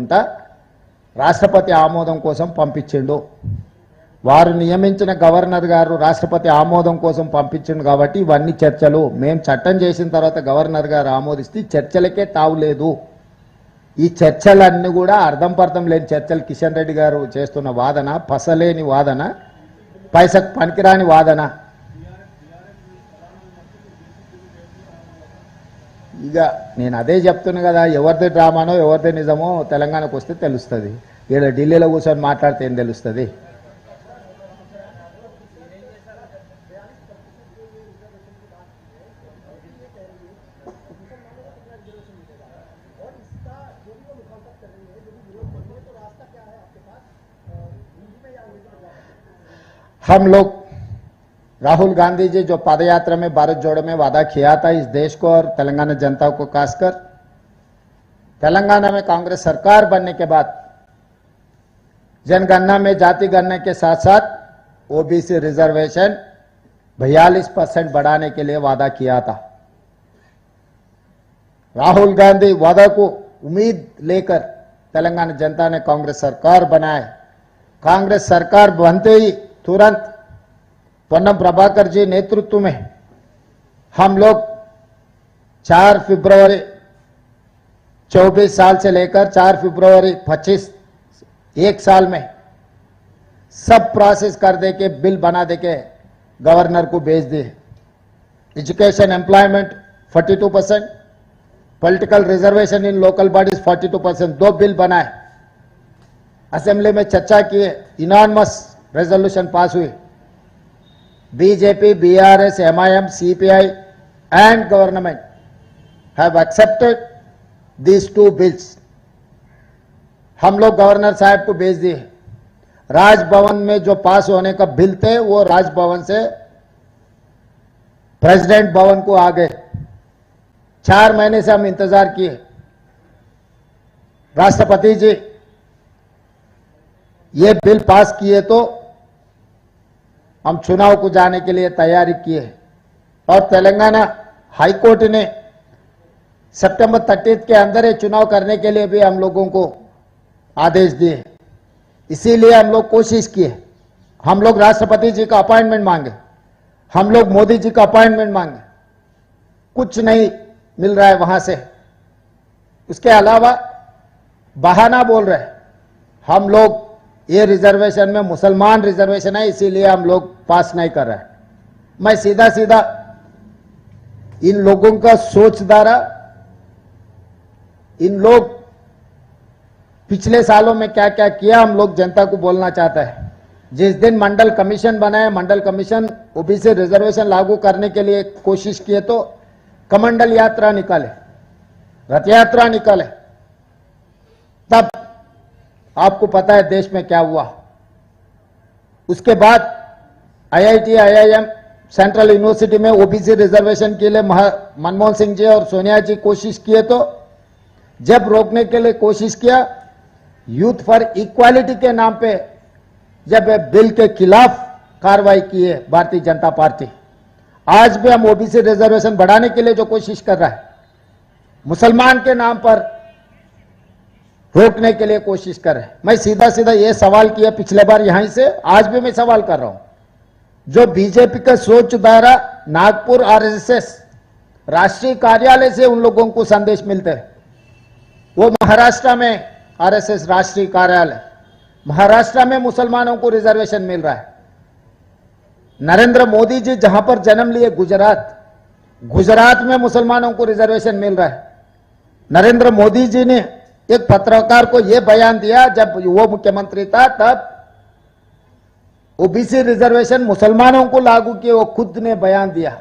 ఉంటా రాష్ట్రపతి ఆమోదం కోసం పంపించిండు. వారు నియమించిన గవర్నర్ గారు రాష్ట్రపతి ఆమోదం కోసం పంపించిండు కాబట్టి ఇవన్నీ చర్చలు మేము చట్టం చేసిన తర్వాత గవర్నర్ గారు ఆమోదిస్తే చర్చలకే తావులేదు. ఈ చర్చలన్నీ కూడా అర్థం పర్థం లేని చర్చలు. కిషన్ రెడ్డి గారు చేస్తున్న వాదన పసలేని వాదన, పైసకు పనికిరాని వాదన. ఇక నేను అదే చెప్తున్నా కదా, ఎవరిది డ్రామానో ఎవరిది నిజమో తెలంగాణకు వస్తే తెలుస్తుంది. ఇక్కడ ఢిల్లీలో కూర్చొని మాట్లాడితే ఏం తెలుస్తుంది? हम लोग राहुल गांधी जी जो पदयात्रा में भारत जोड़ो में वादा किया था इस देश को और तेलंगाना जनता को खासकर, तेलंगाना में कांग्रेस सरकार बनने के बाद जनगणना में जाति गणना के साथ साथ ओबीसी रिजर्वेशन 42% बढ़ाने के लिए वादा किया था। राहुल गांधी वादा को उम्मीद लेकर तेलंगाना जनता ने कांग्रेस सरकार बनाए। कांग्रेस सरकार बनते ही तुरंत पोन्नम प्रभाकर जी नेतृत्व में हम लोग 4 फरवरी 24 साल से लेकर 4 फरवरी 25 एक साल में सब प्रोसेस कर दे के बिल बना दे के गवर्नर को भेज दिए। एजुकेशन एम्प्लॉयमेंट 42%, पॉलिटिकल रिजर्वेशन इन लोकल बॉडीज 42%, 2 बिल बनाए। असेंबली में चर्चा किए, इनॉर्मस रेजोल्यूशन पास हुई। BJP, BRS, MIM, CPI and government have accepted these 2 bills. हम लोग गवर्नर साहब को भेज दिए। राजभवन में जो पास होने का बिल थे वो राजभवन से प्रेसिडेंट भवन को आ गए। 4 महीने से हम इंतजार किए। राष्ट्रपति जी ये बिल पास किए तो हम चुनाव को जाने के लिए तैयारी किए और तेलंगाना हाई कोर्ट ने सितंबर 30 के अंदर ये चुनाव करने के लिए भी हम लोगों को आदेश दिए। इसीलिए हम लोग कोशिश किए। हम लोग राष्ट्रपति जी का अपॉइंटमेंट मांगे, हम लोग मोदी जी का अपॉइंटमेंट मांगे, कुछ नहीं मिल रहा है वहां से। उसके अलावा बहाना बोल रहे हम लोग ये रिजर्वेशन में मुसलमान रिजर्वेशन है इसीलिए हम लोग पास नहीं कर रहे हैं। मैं सीधा सीधा इन लोगों का सोच द्वारा, इन लोग पिछले सालों में क्या क्या किया हम लोग जनता को बोलना चाहता है। जिस दिन मंडल कमीशन बनाया, मंडल कमीशन ओबीसी रिजर्वेशन लागू करने के लिए कोशिश किए तो कमंडल यात्रा निकाले, रथ यात्रा निकाले। तब आपको पता है देश में क्या हुआ। उसके बाद आईआईटी, आईआईएम, सेंट्रल यूनिवर्सिटी में ओबीसी रिजर्वेशन के लिए मनमोहन सिंह जी और सोनिया जी कोशिश किए तो जब रोकने के लिए कोशिश किया, यूथ फॉर इक्वालिटी के नाम पे जब बिल के खिलाफ कार्रवाई की है भारतीय जनता पार्टी। आज भी हम ओबीसी रिजर्वेशन बढ़ाने के लिए जो कोशिश कर रहा है, मुसलमान के नाम पर रोकने के लिए कोशिश कर रहे हैं। मैं सीधा सीधा ये सवाल किया पिछले बार यहीं से, आज भी मैं सवाल कर रहा हूं। जो बीजेपी का सोच द्वारा नागपुर आरएसएस राष्ट्रीय कार्यालय से उन लोगों को संदेश मिलते हैं, वो महाराष्ट्र में आरएसएस राष्ट्रीय कार्यालय, महाराष्ट्र में मुसलमानों को रिजर्वेशन मिल रहा है। नरेंद्र मोदी जी जहां पर जन्म लिए गुजरात, गुजरात में मुसलमानों को रिजर्वेशन मिल रहा है। नरेंद्र मोदी जी ने एक पत्रकार को यह बयान दिया जब वो मुख्यमंत्री था, तब ओबीसी रिजर्वेशन मुसलमानों को लागू किए, वो खुद ने बयान दिया।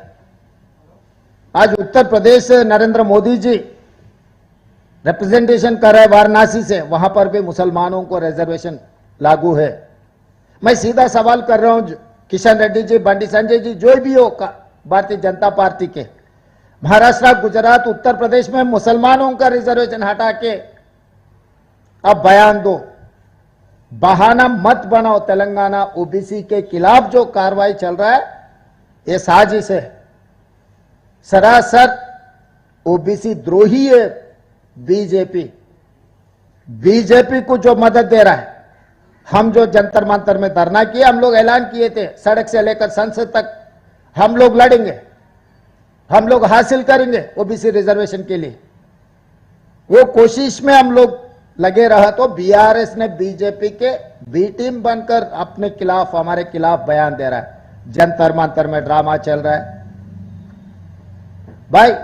आज उत्तर प्रदेश से नरेंद्र मोदी जी रिप्रेजेंटेशन कर रहे वाराणसी से, वहां पर भी मुसलमानों को रिजर्वेशन लागू है। मैं सीधा सवाल कर रहा हूं, किशन रेड्डी जी, बंडी संजय जी, जो भी हो भारतीय जनता पार्टी के, महाराष्ट्र, गुजरात, उत्तर प्रदेश में मुसलमानों का रिजर्वेशन हटा के अब बयान दो। बहाना मत बनाओ। तेलंगाना ओबीसी के खिलाफ जो कार्रवाई चल रहा है ये साजिश है, सरासर ओबीसी द्रोही है बीजेपी। बीजेपी को जो मदद दे रहा है, हम जो जंतर मंतर में धरना किए, हम लोग ऐलान किए थे सड़क से लेकर संसद तक हम लोग लड़ेंगे, हम लोग हासिल करेंगे ओबीसी रिजर्वेशन के लिए। वो कोशिश में हम लोग लगे रहा तो बीआरएस ने बीजेपी के बी टीम बनकर अपने खिलाफ, हमारे खिलाफ बयान दे रहा है। जंतर मंतर में ड्रामा चल रहा है भाई।